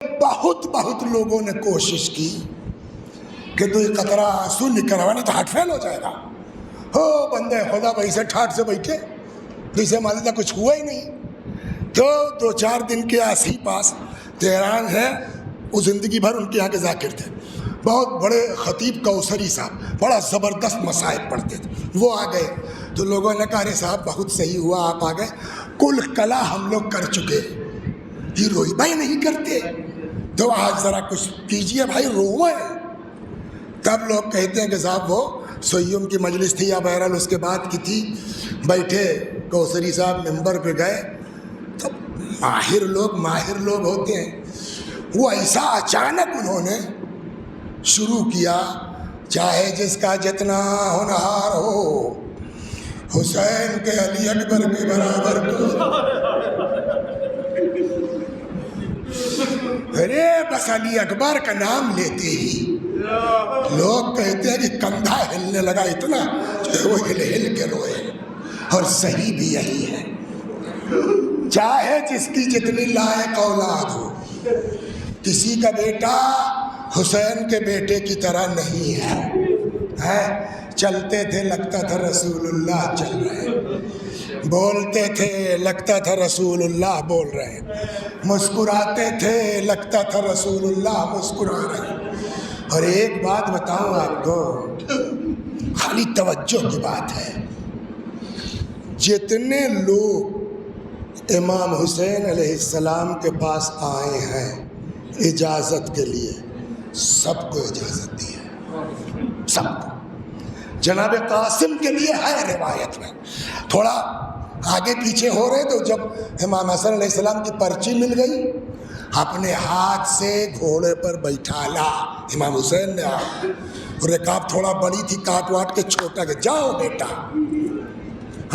بہت بہت لوگوں نے کوشش کی کہ تو یہ قطرہ آنسو نکلوا نہیں تو ہارٹ فیل ہو جائے گا. ہو بندے خدا بھائی سے ٹھاٹ سے بیٹھے جیسے مالدہ کچھ ہوا ہی نہیں. تو 2-4 دن کے آسی پاس تہران ہے، وہ زندگی بھر ان کے یہاں کے ذاکر تھے، بہت بڑے خطیب کوثری صاحب، بڑا زبردست مصائب پڑھتے تھے. وہ آ گئے تو لوگوں نے کہا ارے صاحب بہت صحیح ہوا آپ آ گئے، کل کلا ہم لوگ کر چکے، یہ روئی بھائی نہیں کرتے، تو آج ذرا کچھ کیجئے بھائی، روئے. تب لوگ کہتے ہیں کہ صاحب وہ سیوم کی مجلس تھی یا بہرحال اس کے بعد کی تھی، بیٹھے کوثری صاحب ممبر پہ گئے. تو ماہر لوگ ہوتے ہیں، وہ ایسا اچانک انہوں نے شروع کیا، چاہے جس کا جتنا ہونہار ہو، حسین کے علی اکبر کے برابر کو. ارے بس علی اکبر کا نام لیتے ہی لوگ کہتے ہیں کہ کندھا ہلنے لگا اتنا کہ وہ ہل کے روئے. اور صحیح بھی یہی ہے، چاہے جس کی جتنی لائق اولاد ہو، کسی کا بیٹا حسین کے بیٹے کی طرح نہیں ہے. چلتے تھے لگتا تھا رسول اللہ چل رہے، بولتے تھے لگتا تھا رسول اللہ بول رہے، مسکراتے تھے لگتا تھا رسول اللہ مسکرا رہے. اور ایک بات بتاؤں آپ کو، خالی توجہ کی بات ہے، جتنے لوگ امام حسین علیہ السلام کے پاس آئے ہیں اجازت کے لیے، سب کو اجازت دی ہے، سب کو. جناب قاسم کے لیے ہے روایت میں، تھوڑا آگے پیچھے ہو رہے تو جب امام حسن علیہ السلام کی پرچی مل گئی، اپنے ہاتھ سے گھوڑے پر بیٹھا لا امام حسین نے. اور رکاب تھوڑا بڑی تھی، کاٹ واٹ کے چھوٹا کہ جاؤ بیٹا.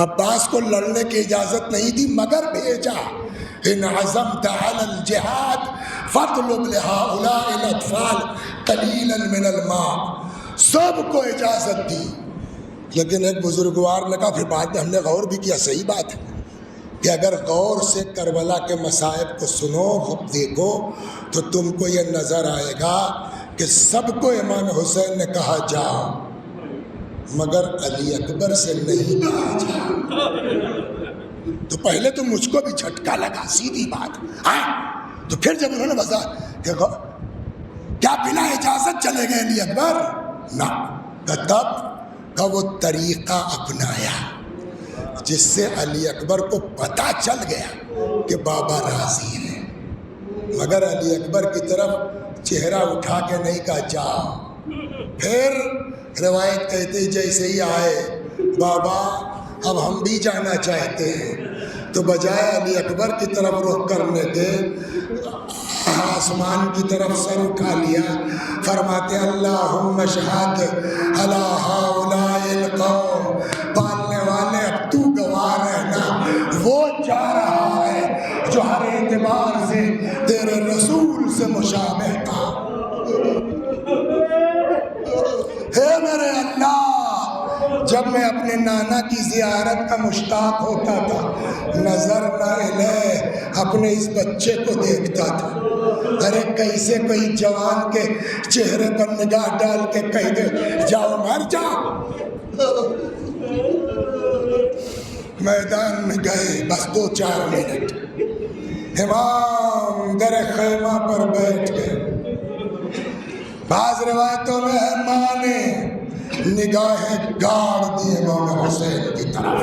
عباس کو لڑنے کی اجازت نہیں دی مگر بھیجا، ان عزمت علی الجہاد فاطلب لہؤلاء الاطفال قلیلا من الماء. سب کو اجازت دی. لیکن ایک بزرگوار نے کہا، پھر بعد میں ہم نے غور بھی کیا، صحیح بات ہے کہ اگر غور سے کربلا کے مصائب کو سنو دیکھو تو تم کو یہ نظر آئے گا کہ سب کو امام حسین نے کہا جاؤ، مگر علی اکبر سے نہیں کہا جاؤ. تو پہلے تو مجھ کو بھی جھٹکا لگا، سیدھی بات. تو پھر جب انہوں نے بتا کہ کیا بلا اجازت چلے گئے علی اکبر؟ نہ. تب کا وہ طریقہ اپنایا جس سے علی اکبر کو پتہ چل گیا کہ بابا راضی ہے، مگر علی اکبر کی طرف چہرہ اٹھا کے نہیں کہا جاؤ. پھر روایت کہتی جیسے ہی آئے، بابا اب ہم بھی جانا چاہتے ہیں، تو بجائے علی اکبر کی طرف رخ کرنے کے آسمان کی طرف سر اٹھا لیا، فرماتے اللہم اشہد علی ہؤلاء القوم. پالنے والے اب تو گواہ رہنا، وہ جا رہا ہے جو ہر اعتبار سے تیرے رسول سے مشابہ تھا. اے میرے اللہ، جب میں اپنے نانا کی زیارت کا مشتاق ہوتا تھا، نظر نہ الہ اپنے اس بچے کو دیکھتا تھا. ارے کیسے کوئی جوان کے چہرے پر نگاہ ڈال کے کہہ دے جاؤ مر جاؤ. میدان میں گئے، بس 2-4 منٹ، امام در خیمہ پر بیٹھ گئے. بعض روایتوں میں ہے ماں نے نگاہیں گاڑ دی امام حسین کی طرف.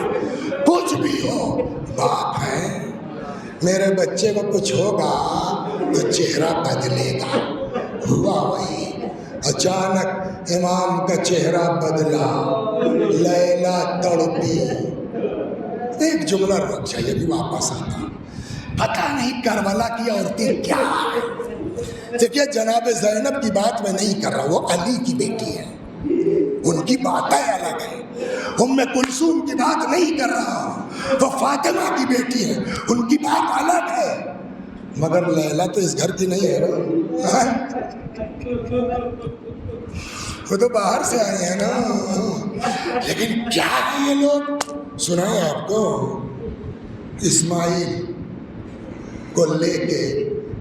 کچھ بھی ہو باپ ہے، میرے بچے کو کچھ ہوگا تو چہرہ بدلے گا. ہوا وہی، اچانک امام کا چہرہ بدلا، لیلا تڑپی. ایک جملہ رک جائے بھی واپس آتا، پتہ نہیں کربلا کی عورتیں کیا ہے. دیکھیے جناب زینب کی بات میں نہیں کر رہا، وہ علی کی بیٹی ہے، ان کی باتیں الگ ہیں. ام کلثوم کی بات نہیں کر رہا ہوں، وہ فاطمہ کی بیٹی ہے، ان کی بات الگ ہے. مگر لیلا تو اس گھر کی نہیں ہے نا، وہ تو باہر سے آئے ہیں نا. لیکن کیا ہے یہ لوگ، سنائیں آپ کو، اسماعیل کو لے کے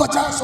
50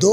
2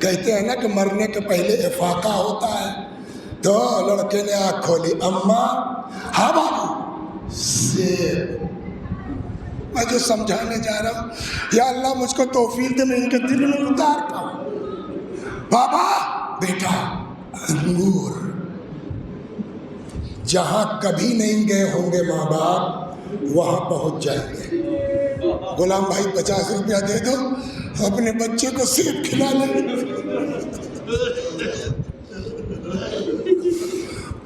کہتے ہیں نا کہ مرنے کے پہلے افاقہ ہوتا ہے، تو لڑکے نے آنکھ کھولی، اماں ہاں بابو سیب۔ میں جو سمجھانے جا رہا ہوں، یا اللہ مجھ کو توفیق دے میں ان کے دل میں اتار پاؤں۔ بابا بیٹا انگور، جہاں کبھی نہیں گئے ہوں گے ماں باپ وہاں پہنچ جائیں گے۔ غلام بھائی 50 روپیہ دے دو، اپنے بچے کو سیب کھلا لیں۔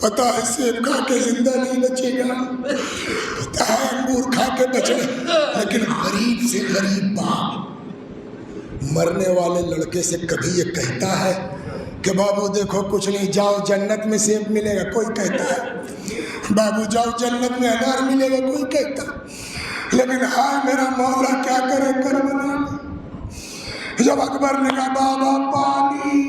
پتہ ہے سیب کھا کے زندہ نہیں بچے گا، پتہ ہے انگور کھا کے بچے، لیکن غریب سے غریب باپ مرنے والے لڑکے سے کبھی یہ کہتا ہے کہ بابو دیکھو کچھ نہیں، جاؤ جنت میں سیب ملے گا، کوئی کہتا ہے بابو جاؤ جنت میں انار ملے گا، کوئی کہتا ہے، لیکن ہائے میرا مولا کیا کرے کربلا میں۔ جب اکبر نے کہا بابا پانی،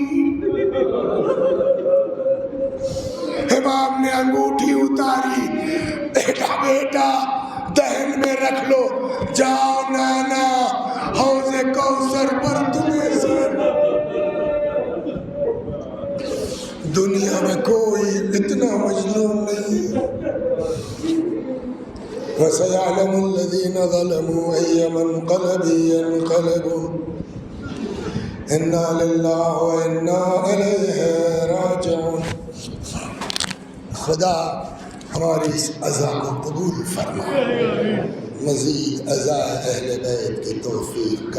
امام نے انگوٹھی اتاری، بیٹا بیٹا دہن میں رکھ لو، جاؤ نانا حوض کوثر پر تمہیں سے۔ دنیا میں کوئی اتنا مظلوم نہیں۔ وَسَيَعْلَمُ الَّذِينَ ظَلَمُوا أَيَّ مُنقَلَبٍ يَنقَلِبُونَ إِنَّا لِلَّهِ وَإِنَّا إِلَيْهِ راجعون۔ خدا ہماری اس عزا کو قبول فرما، مزید عزا اہل بیت کی توفیق کرا۔